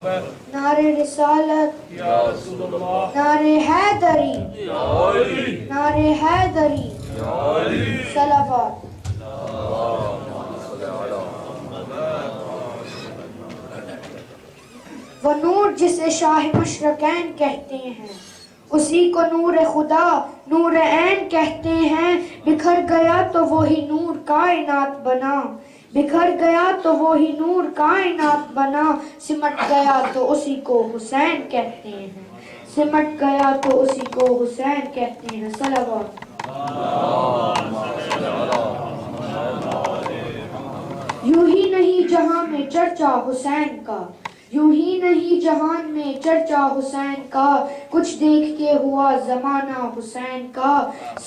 نعرے رسالت یا رسول اللہ، نعرے حیدری یا علی، نعرے حیدری یا علی، صلوات وہ نور جسے شاہ مشرقین کہتے ہیں، اسی کو نور خدا نور عین کہتے ہیں۔ بکھر گیا تو وہی نور کائنات بنا، بکھر گیا تو وہی نور کائنات بنا، سمٹ گیا تو اسی کو حسین کہتے ہیں، سمٹ گیا تو اسی کو حسین کہتے ہیں۔ صلوات یوں ہی نہیں جہاں میں چرچا حسین کا، یوں ہی نہیں جہان میں چرچا حسین کا، کچھ دیکھ کے ہوا زمانہ حسین کا،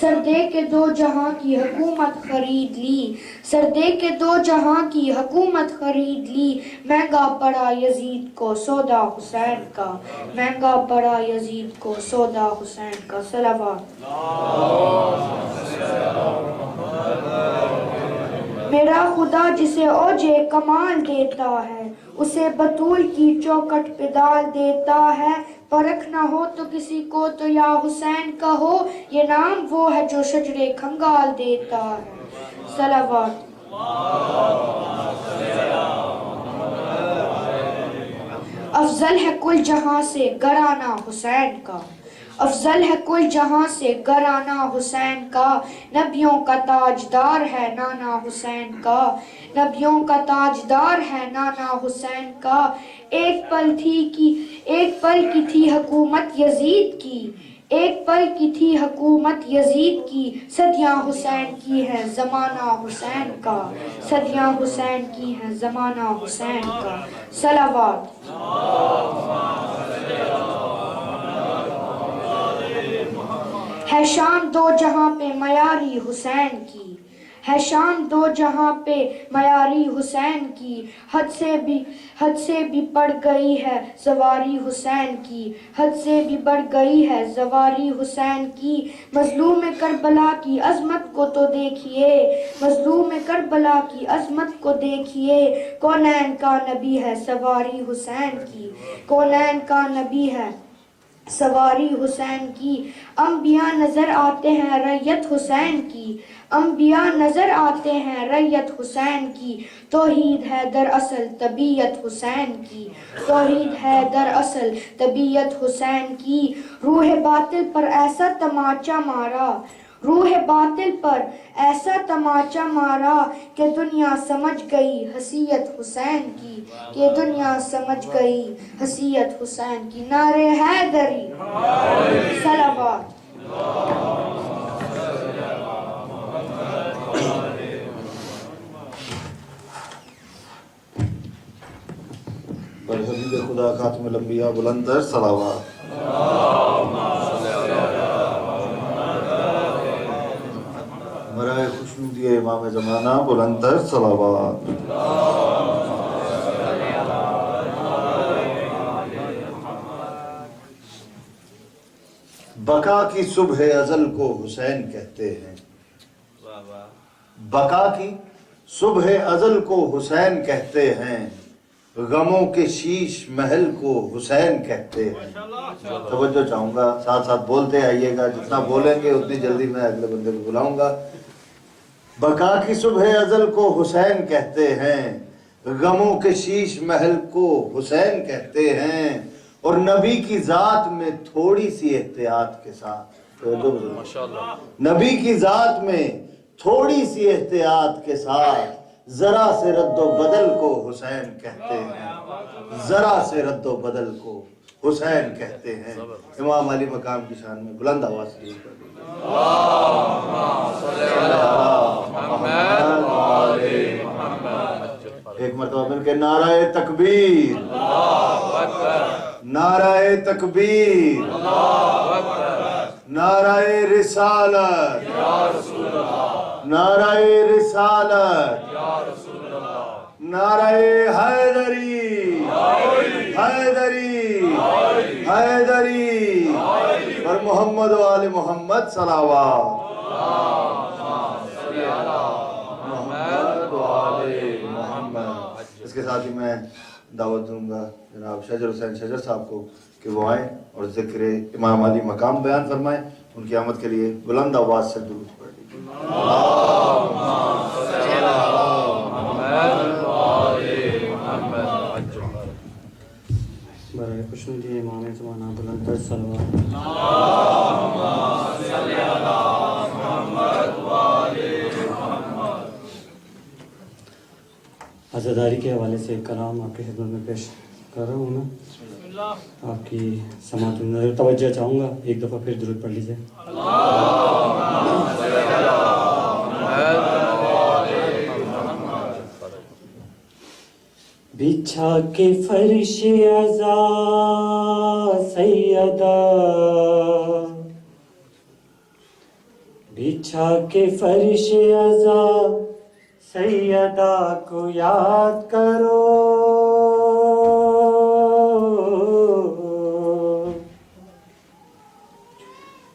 سر دے کے دو جہاں کی حکومت خرید لی، سر دے کے دو جہاں کی حکومت خرید لی، مہنگا پڑا یزید کو سودا حسین کا، مہنگا پڑا یزید کو سودا حسین کا۔ صلوات میرا خدا جسے اوجے کمال دیتا ہے، اسے بطول کی چوکٹ پہ ڈال دیتا ہے، پرکھ نہ ہو تو کسی کو تو یا حسین کہو، یہ نام وہ ہے جو شجرے کھنگال دیتا ہے۔ صلوات افضل ہے کل جہاں سے گھرانہ حسین کا، افضل ہے کل جہاں سے گھرانہ حسین کا، نبیوں کا تاجدار ہے نانا حسین کا، نبیوں کا تاجدار ہے نانا حسین کا، ایک پل کی تھی حکومت یزید کی، ایک پل کی تھی حکومت یزید کی، صدیاں حسین کی ہے زمانہ حسین کا، صدیاں حسین کی ہے زمانہ حسین کا۔ صلوات ہے شان دو جہاں پہ معیاری حسین کی، ہے شان دو جہاں پہ معیاری حسین کی، حد سے بھی بڑھ گئی ہے زواری حسین کی، حد سے بھی بڑھ گئی ہے زواری حسین کی، مظلوم کربلا کی عظمت کو تو دیکھیے، مظلوم کربلا کی عظمت کو دیکھیے، کونین کا نبی ہے سواری حسین کی، کونین کا نبی ہے سواری حسین کی، انبیاء نظر آتے ہیں ریت حسین کی، انبیاء نظر آتے ہیں ریت حسین کی، توحید ہے دراصل طبیعت حسین کی، توحید ہے دراصل طبیعت حسین کی، روح باطل پر ایسا تماچا مارا، روح باطل پر ایسا تماچا مارا کہ دنیا سمجھ گئی حیثیت حسین کی، کہ دنیا سمجھ گئی حیثیت حسین کی۔ نعرے حیدری صلوات بر حبیب خدا خاتم الانبیاء بلند تر صلوات۔ مرائے خوشنودی امام زمانہ بلند تر صلوات۔ بقا کی صبح ازل کو حسین کہتے ہیں، بقا کی صبح ازل کو حسین کہتے ہیں، غموں کے شیش محل کو حسین کہتے ہیں۔ توجہ چاہوں گا، ساتھ ساتھ بولتے آئیے گا، جتنا بولیں گے اتنی جلدی میں اگلے بندے کو بلاؤں گا۔ بقا کی صبح ازل کو حسین کہتے ہیں، غموں کے شیش محل کو حسین کہتے ہیں، اور نبی کی ذات میں تھوڑی سی احتیاط کے ساتھ، نبی کی ذات میں تھوڑی سی احتیاط کے ساتھ، ذرا سے رد و بدل کو حسین کہتے ہیں، ذرا سے رد و بدل کو حسین کہتے ہیں۔ امام علی مقام کی شان میں بلند آواز سے ایک مرتبہ مل کے نعرہ تکبیر، نعرہ تکبیر، نعرہ رسالت، نعرہ رسالت، نعرہ حیدری، حیدری، حیدری، اور محمد و آل محمد صلوات۔ محمد و آل محمد۔ اس کے ساتھ ہی میں دعوت دوں گا جناب شجر حسین شجر صاحب کو کہ وہ آئیں اور ذکر امام علی مقام بیان فرمائیں. ان کی آمد کے لیے بلند آواز سے درود پڑھ لیجیے. برائے خوشنودی امام زمانہ بلند تر صلوات. عزاداری کے حوالے سے ایک کلام آپ کی خدمت میں پیش کر رہا ہوں میں. آپ کی سماعت نظر توجہ چاہوں گا. ایک دفعہ پھر درود پڑھ لیجیے. بچھا کے فرش عزا سیدہ، بچھا کے فرش عزا سیدہ کو یاد کرو.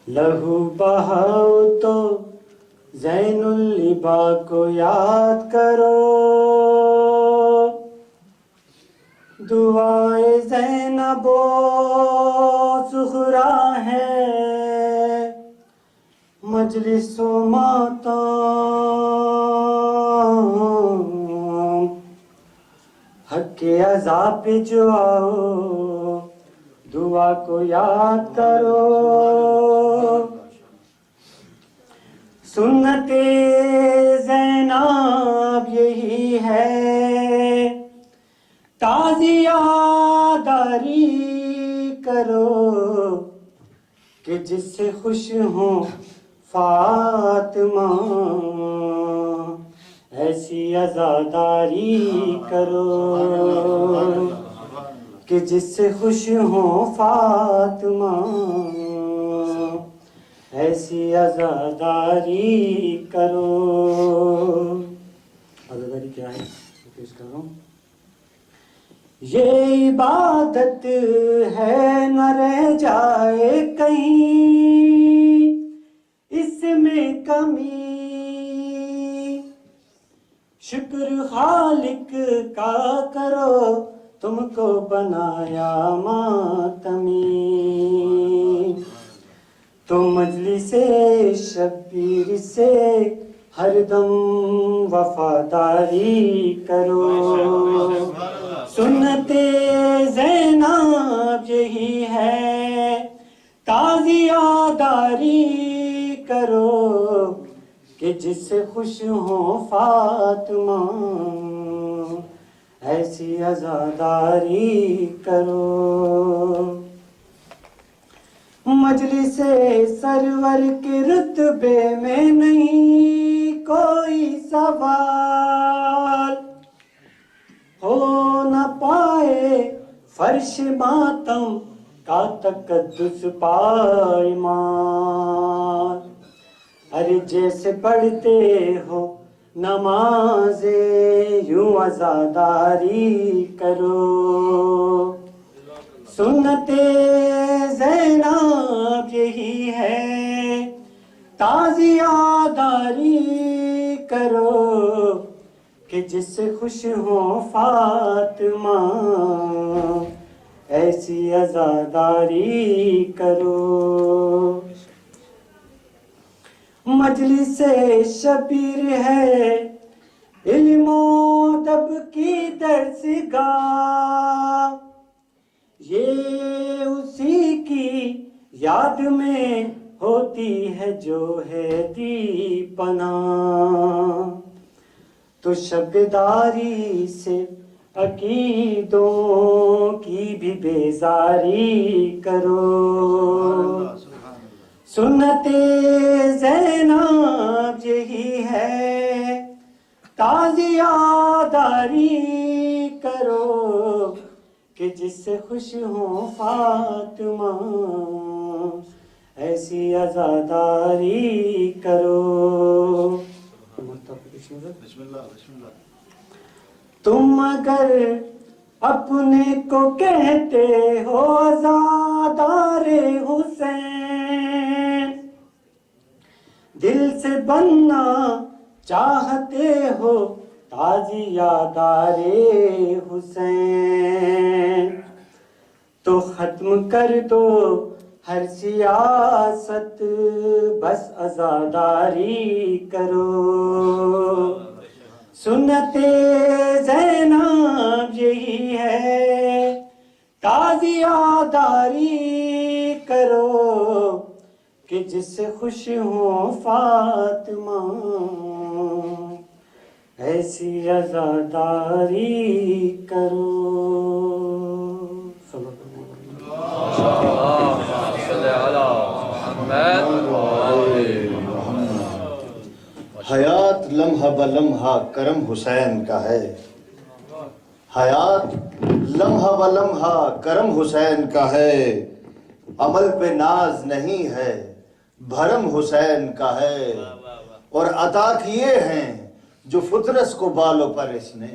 لہو بہاؤ تو زین اللبا کو یاد کرو. دعائے زینب و زہرا ہے مجلس و ماتم. حق کے عذاب پہ جو آؤ دعا کو یاد کرو. سنت زینب یہی ہے تازیہ داری کرو کہ جس سے خوش ہوں فاطمہ. ایسی عزاداری کرو کہ جس سے خوش ہوں فاطمہ. ایسی عزاداری کرو. عزاداری کیا ہے پیش کر رہا ہوں. یہ عبادت ہے نہ رہ جائے کہیں اس میں کمی. شکر خالق کا کرو تم کو بنایا ماتمی. تو مجلس شبیر سے ہر دم وفاداری کرو. سنت زینب یہی ہے تازیہ داری کرو کہ جس سے خوش ہوں فاطمہ. ایسی عزاداری کرو. مجلس سرور کے رتبے میں نہیں کوئی سوال ہو نہ پائے فرش ماتم کا تقدس پائمال. ارے جیسے پڑھتے ہو نماز یوں عزاداری کرو. سنت زینب یہی ہے تازیہ داری کرو کہ جس سے خوش ہوں فاطمہ. ایسی عزاداری کرو. مجلس شبیر ہے علم و ادب کی درسگاہ. یہ اسی کی یاد میں ہوتی ہے جو ہے دی پناہ. تو شبداری سے عقیدوں کی بھی بیزاری کرو. سنت زینب یہی ہے تازیہ داری کرو کہ جس سے خوش ہوں فاطمہ. ایسی عزاداری کرو. تم اگر اپنے کو کہتے ہو عزادار حسین، دل سے بننا چاہتے ہو تعزیہ حسین تو ختم کر دو ہر سیاست، بس عزاداری کرو. سنت زینب یہی ہے، تعزیہ داری کرو کہ جس سے خوش ہوں فاطمہ، ایسی عزاداری کرو. حیات لمحہ بلمحہ کرم حسین کا ہے، حیات لمحہ بلمحہ کرم حسین کا ہے، عمل پہ ناز نہیں ہے بھرم حسین کا ہے، اور عطا کیے ہیں جو فطرس کو بالوں پر اس نے،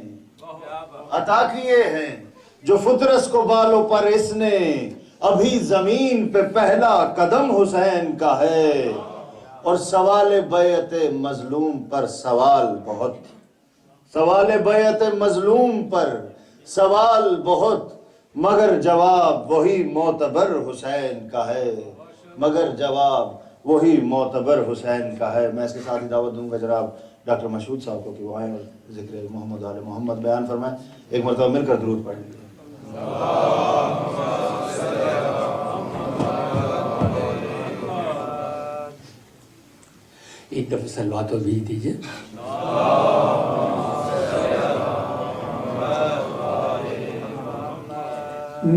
عطا کیے ہیں جو فطرس کو بالوں پر اس نے، ابھی زمین پہ پہلا قدم حسین کا ہے. اور سوال بیعت مظلوم پر سوال بہت، سوال بیعت مظلوم پر سوال بہت، مگر جواب وہی معتبر حسین کا ہے، مگر جواب وہی معتبر حسین کا ہے. میں اس کے ساتھ ہی دعوت دوں گا جناب ڈاکٹر مشہود صاحب کو کہ وہ آئیں اور ذکر محمد آل محمد بیان فرمائیں. ایک مرتبہ مل کر درود پڑھ لیجیے. ایک دفعہ سلوات اور بھی دیجیے.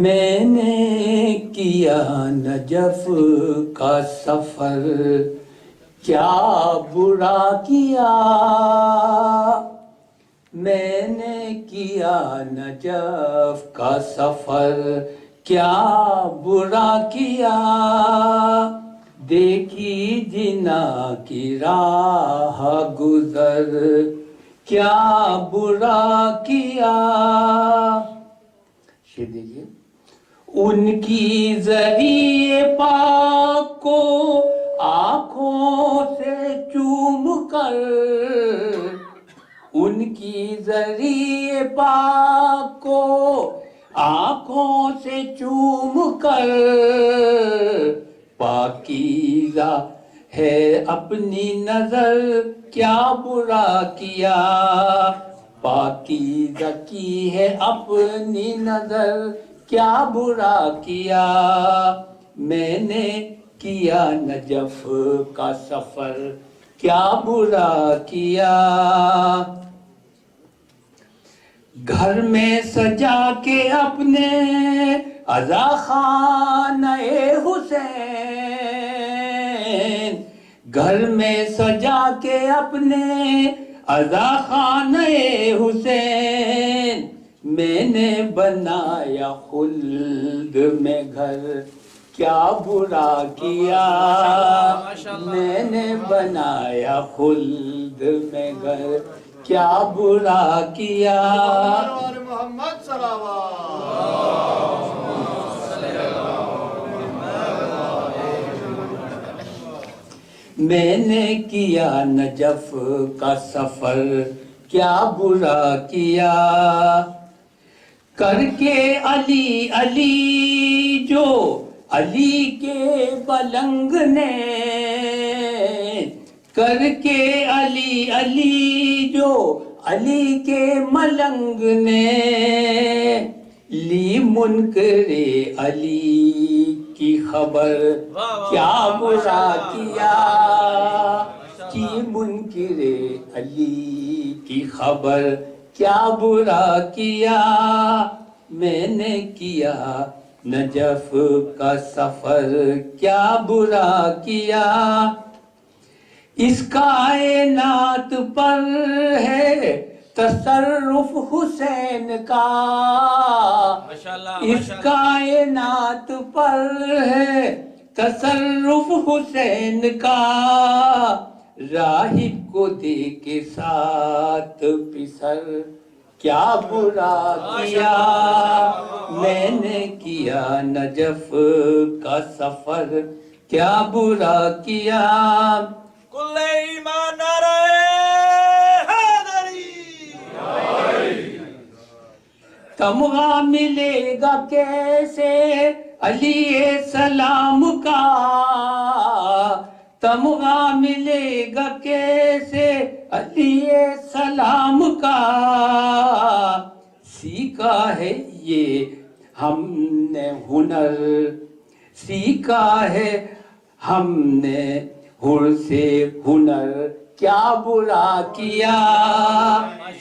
میں نے کیا نجف کا سفر، کیا برا کیا. میں نے کیا نجف کا سفر، کیا برا کیا. دیکھی جنا کی راہ گزر، کیا برا کیا. شیر دیکھیے. ان کی ذریعے پاک کو آنکھوں سے چوم کر، ان کی ذریعے پاک کو آنکھوں سے چوم کر، پاکیزہ ہے اپنی نظر، کیا برا کیا. پاکیزہ کی ہے اپنی نظر، کیا برا کیا. میں نے کیا نجف کا سفر، کیا برا کیا. گھر میں سجا کے اپنے عزا خانہ حسین، گھر میں سجا کے اپنے عزا خانہ حسین، میں نے بنایا خلد میں گھر، کیا برا کیا. میں نے بنایا خلد میں گھر، کیا برا کیا. محمد میں نے کیا نجف کا سفر، کیا برا کیا. کر کے علی علی جو علی کے پلنگ نے، کر کے علی علی جو علی کے ملنگ نے، لی منکر علی کی خبر، کیا برا کیا. کی منکر علی کی خبر، کیا برا کیا. میں نے کیا نجف کا سفر، کیا برا کیا. اس کائنات پر ہے تصرف حسین کا، اس کائنات پر ہے تصرف حسین کا. راہب کو دے کے ساتھ پسر، کیا برا کیا. میں نے کیا نجف کا سفر، کیا برا کیا. کل ایمان نعرہ حیدری، تمغہ ملے گا کیسے علی سلام کا، تمغہ ملے گا کیسے علی سلام کا، سیکھا ہے یہ ہم نے ہنر، سیکھا ہے ہم نے ہر سے ہنر، کیا برا کیا،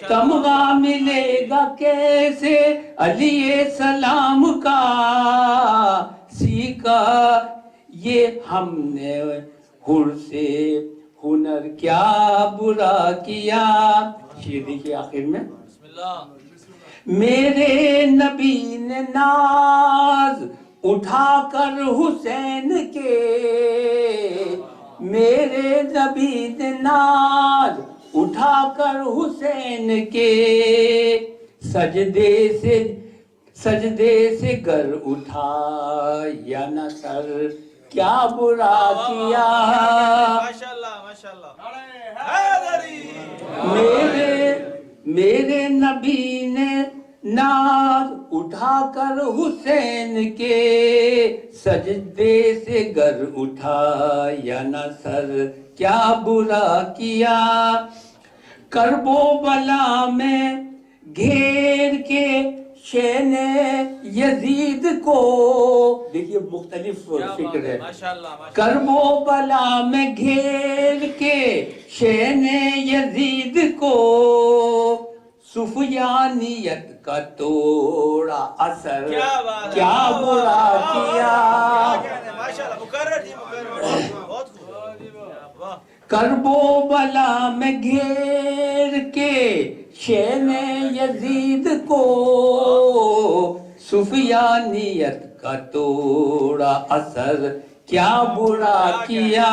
تمغہ ملے گا کیسے علی سلام کا، سیکھا یہ ہم نے ہر سے ہنر، کیا برا کیا۔ شعر دیکھیے آخر میں، میرے نبی نے ناز اٹھا کر حسین کے، میرے نبی نے ناز اٹھا کر حسین کے، سجدے سے گر اٹھا یا نہ سر، کیا برا کیا، میرے نبی نے ناز اٹھا کر حسین کے، سجدے سے گر اٹھا یا نہ سر، کیا برا کیا، کرب و بلا میں گھیر کے شین یزید کو، دیکھیے مختلف فکر ہے، کرب و بلا میں گھیر کے شین یزید کو، سفیانیت کا توڑا اثر، کیا برا کیا، کرب و بلا میں گھیر کے شین یزید کو، سفیانیت کا توڑا اثر، کیا برا کیا،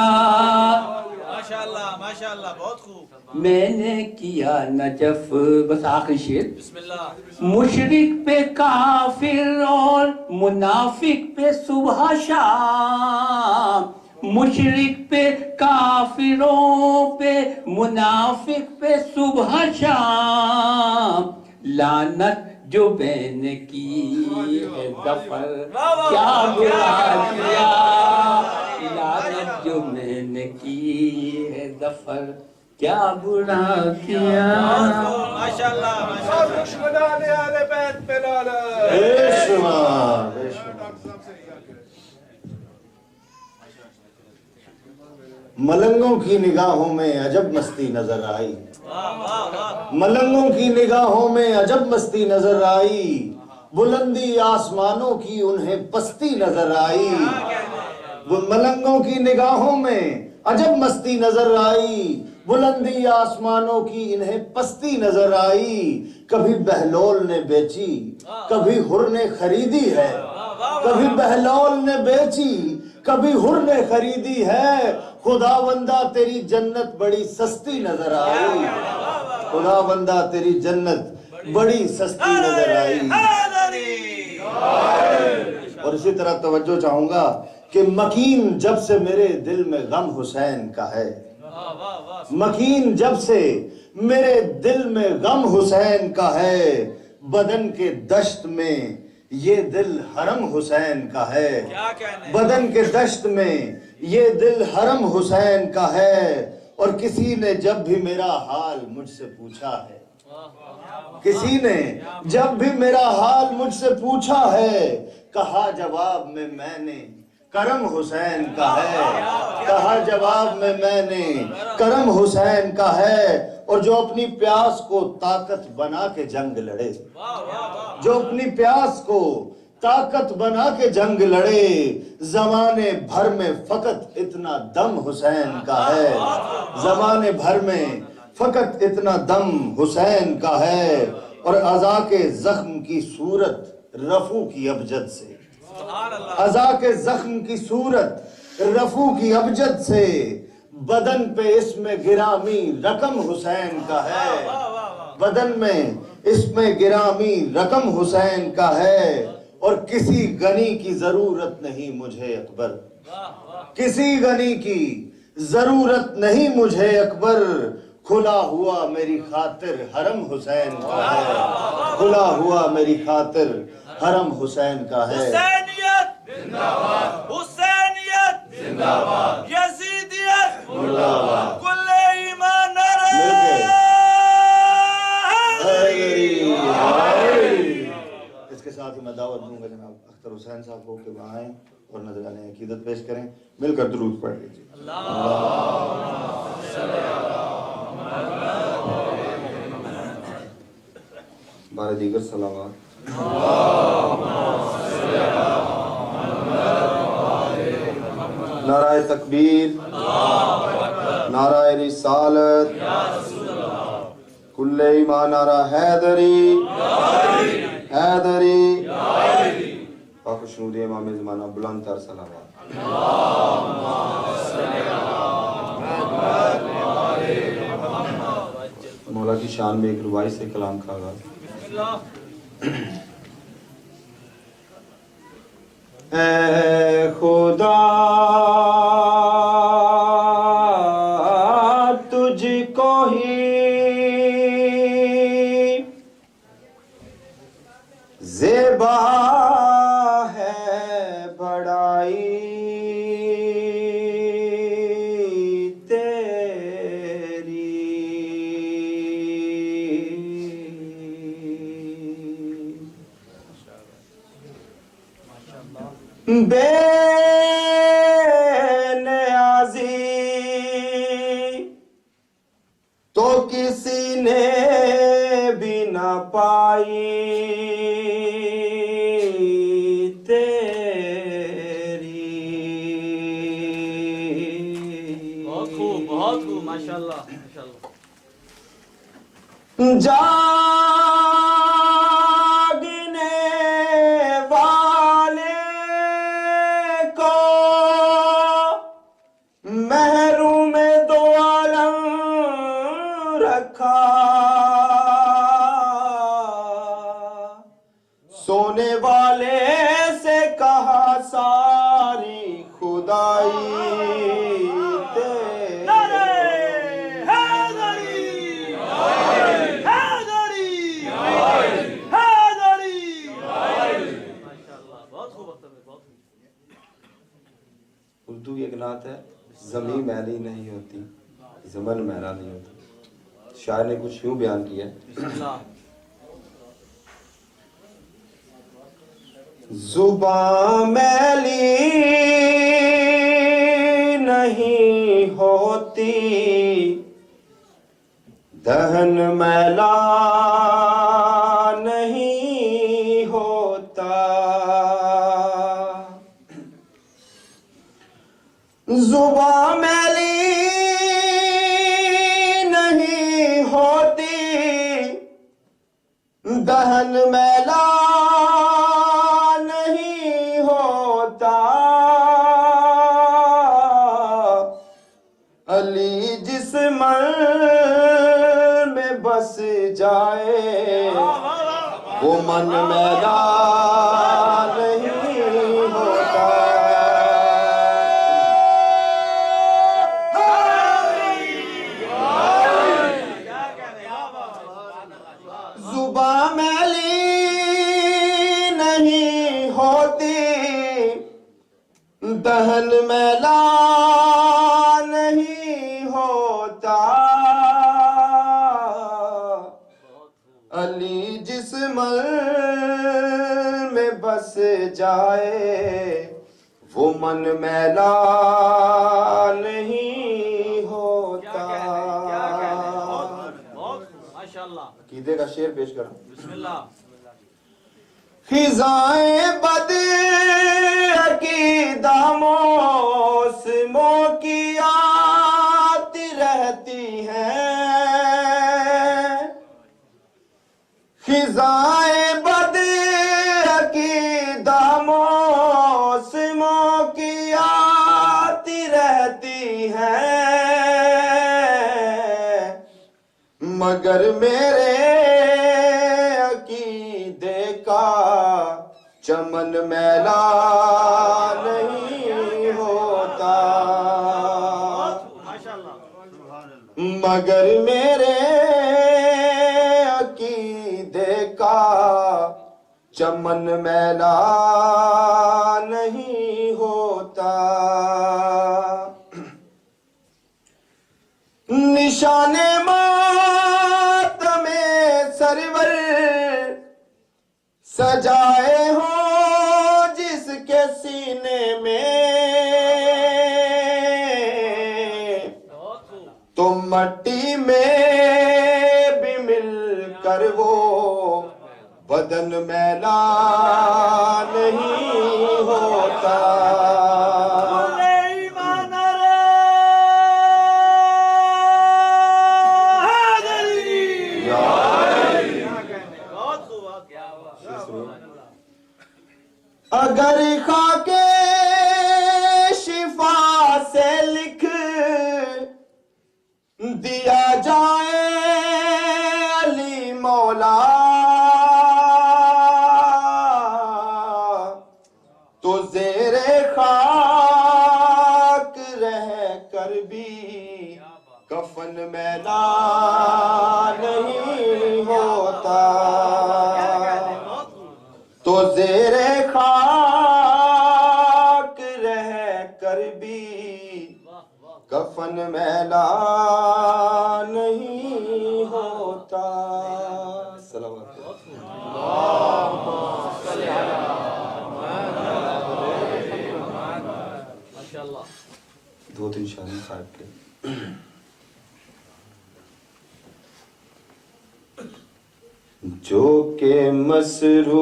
ماشاءاللہ بہت خوب، میں نے کیا نجف، بس آخری شعر، مشرک پہ کافر اور منافق پہ صبح شام، مشرک پہ کافروں پہ منافق پہ صبح شام، لعنت جو بین کی ہے ظفر، کیا برا کیا، لعنت جو میں نے کی ہے ظفر، کیا برا کیا، ملنگوں کی نگاہوں میں عجب مستی نظر آئی، ملنگوں کی نگاہوں میں عجب مستی نظر آئی، بلندی آسمانوں کی انہیں پستی نظر آئی، ملنگوں کی نگاہوں میں عجب مستی نظر آئی، بلندی آسمانوں کی انہیں پستی نظر آئی، کبھی بہلول نے بیچی کبھی ہر نے خریدی ہے، کبھی بہلول نے بیچی کبھی ہر نے خریدی ہے، خدا بندہ تیری جنت بڑی سستی نظر آئی، خدا بندہ تیری جنت بڑی سستی نظر آئی۔ اور اسی طرح توجہ چاہوں گا کہ مکین جب سے میرے دل میں غم حسین کا ہے، مکین جب سے میرے دل میں غم حسین کا ہے، بدن کے دشت میں یہ دل حرم حسین کا ہے، بدن کے دشت میں یہ دل حرم حسین کا ہے، اور کسی نے جب بھی میرا حال مجھ سے پوچھا ہے، کسی نے جب بھی میرا حال مجھ سے پوچھا ہے، کہا جواب میں نے کرم حسین کا ہے، کہا جواب میں نے کرم حسین کا ہے، اور جو اپنی پیاس کو طاقت بنا کے جنگ لڑے، جو اپنی پیاس کو طاقت بنا کے جنگ لڑے، زمانے بھر میں فقط اتنا دم حسین کا ہے، زمانے بھر میں فقط اتنا دم حسین کا ہے، اور عزا کے زخم کی صورت رفو کی ابجد سے، عزا کے زخم کی صورت رفو کی ابجد سے، بدن پہ اس میں گرامی رقم حسین کا ہے، بدن میں اس میں گرامی رقم حسین کا ہے، اور کسی غنی کی ضرورت نہیں مجھے اکبر، کسی غنی کی ضرورت نہیں مجھے اکبر، کھلا ہوا میری خاطر حرم حسین کا ہے، کھلا ہوا میری خاطر حرم حسین کا ہے۔ حسینیت زندہ باد، حسینیت زندہ باد، یزیدیت مرد آباد، کل ایمان نعرہ مل کے اس کے ساتھ ہی میں دعوت دوں گا جناب اختر حسین صاحب کو کہ وہاں آئیں اور نذرانہ عقیدت پیش کریں، مل کر درود پڑھ لیجیے۔ بارہ دیگر صلوات۔ نعرہ تکبیر، نعرہ رسالت، کل ایمان، نعرہ حیدری، حیدری، پاک و شنود امام زمانہ، بلند تر صلوات۔ مولا کی شان میں ایک ربائی سے کلام کا آغاز۔ اے خدا تجھ کو ہی زیبا ہے بڑائی بے نیازی تو کسی نے بھی نہ پائی تیری۔ بہت خوب ماشاءاللہ ماشاءاللہ۔ سونے والے سے کہا ساری خدائی نعرہ حیدری، حیدری، حیدری، ماشاءاللہ بہت خوب اختر بھائی، بہت خوب۔ اردو ایک نعت ہے، زمین میلی نہیں ہوتی، زمن میلا نہیں ہوتا۔ شاعر نے کچھ یوں بیان کیا ہے، بسم اللہ۔ زبان میلی نہیں ہوتی، دہن میلا نہیں ہوتا، زبان میلی نہیں ہوتی، دہن میلا علی جس من میں بس جائے وہ من میلا نہیں ہوتا۔ زبان میلی نہیں ہوتی، دہن میلا نہیں ہوتا، علی جس من میں بس جائے وہ من میلا نہیں ہوتا۔ ماشاءاللہ، عقیدے کا شعر پیش کروں۔ بسم اللہ۔ خزائیں بد عقیدہ موسموں کی آتی رہتی ہیں، خزائیں بد عقیدہ موسموں کی آتی رہتی ہیں، مگر میرے عقیدے کا چمن میلا نہیں ہوتا، مگر میرے عقیدے کا چمن میلا نہیں ہوتا. نشان ماتم سرور سجائے ہوں جس کے سینے میں تو مٹی میں بھی مل کر وہ بدن میلا نہیں ہوتا. اگر خاک شفا سے لکھ دیا جائے علی مولا تو زیر خاک رہ کر بھی کفن میلا نہیں ہوتا. تو زیر خاک رہ کر بھی کفن میلا نہیں ہوتا. صلوات. دو تین شاعری صاحب کے جو کہ مصروف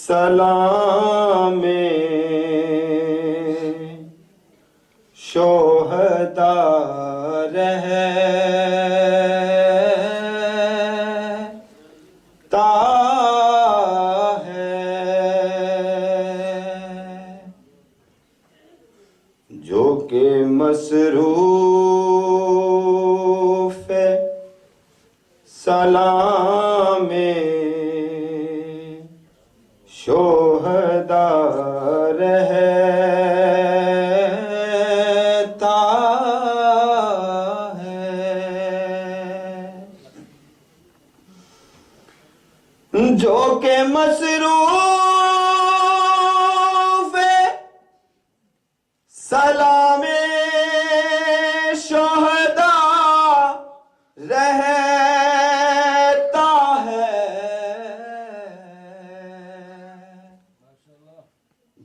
سلام شہداء رہتا ہے. جو کہ مصروف سلام شہداء رہتا ہے. جو کہ مصروف سلام شہداء رہتا ہے.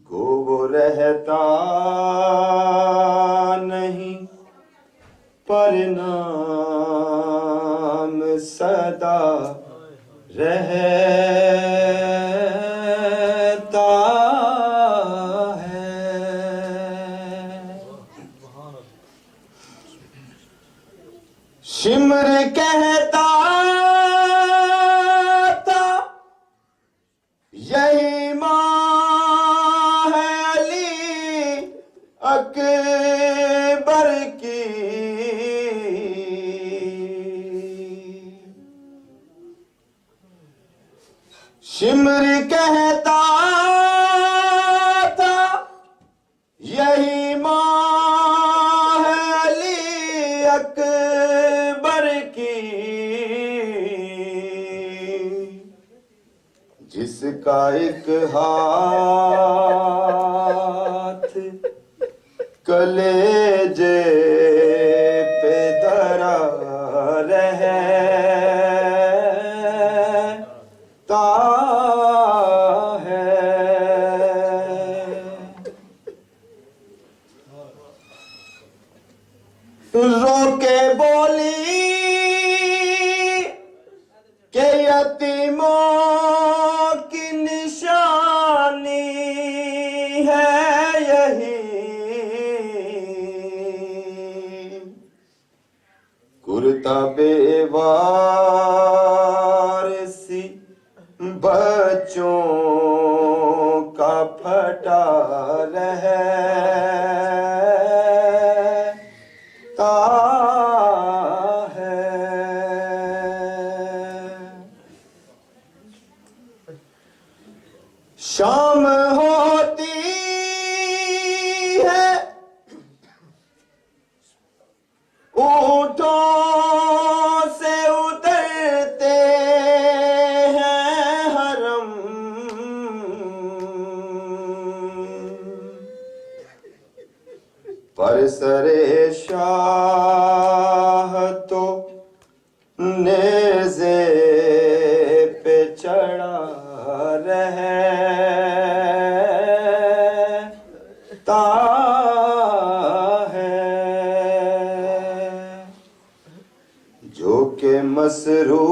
گو وہ رہتا نہیں پر نام صدا رہتا ہے. شمر کہتا تھا یہی ماں ہے علی اکبر کی. شمر کہتا تھا یہی ماں ہے علی اکبر کی جس کا ایک ہاتھ کلیجے پہ دھرا رہتا ہے. رو کے بولی کہ یتیموں کی نشانی ہے یہی کرتا بے وارسی بچوں کا پھٹا رہتا ہے. شام ہوتی برسرے شاہ تو نیزے پہ چڑھا رہتا ہے جو کہ مصروف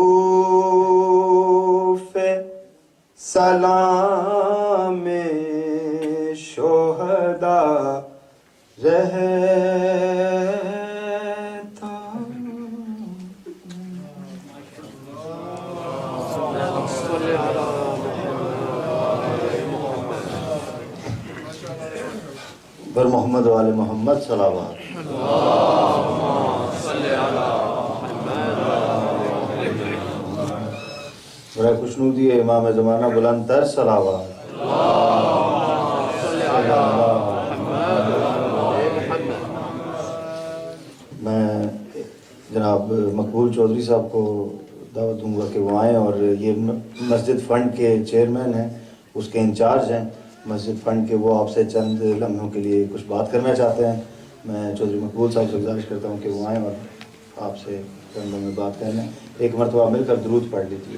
سلام شہدا رہتا. بر محمد و آل محمد صلوات. برائے خوشنودی امام زمانہ بلند تر صلوات. میں جناب مقبول چودھری صاحب کو دعوت دوں گا کہ وہ آئیں، اور یہ مسجد فنڈ کے چیئرمین ہیں، اس کے انچارج ہیں مسجد فنڈ کے. وہ آپ سے چند لمحوں کے لیے کچھ بات کرنا چاہتے ہیں. میں چودھری مقبول صاحب سے گزارش کرتا ہوں کہ وہ آئیں اور آپ سے چند لمحے بات کریں. ایک مرتبہ مل کر درود پڑھ لیجیے.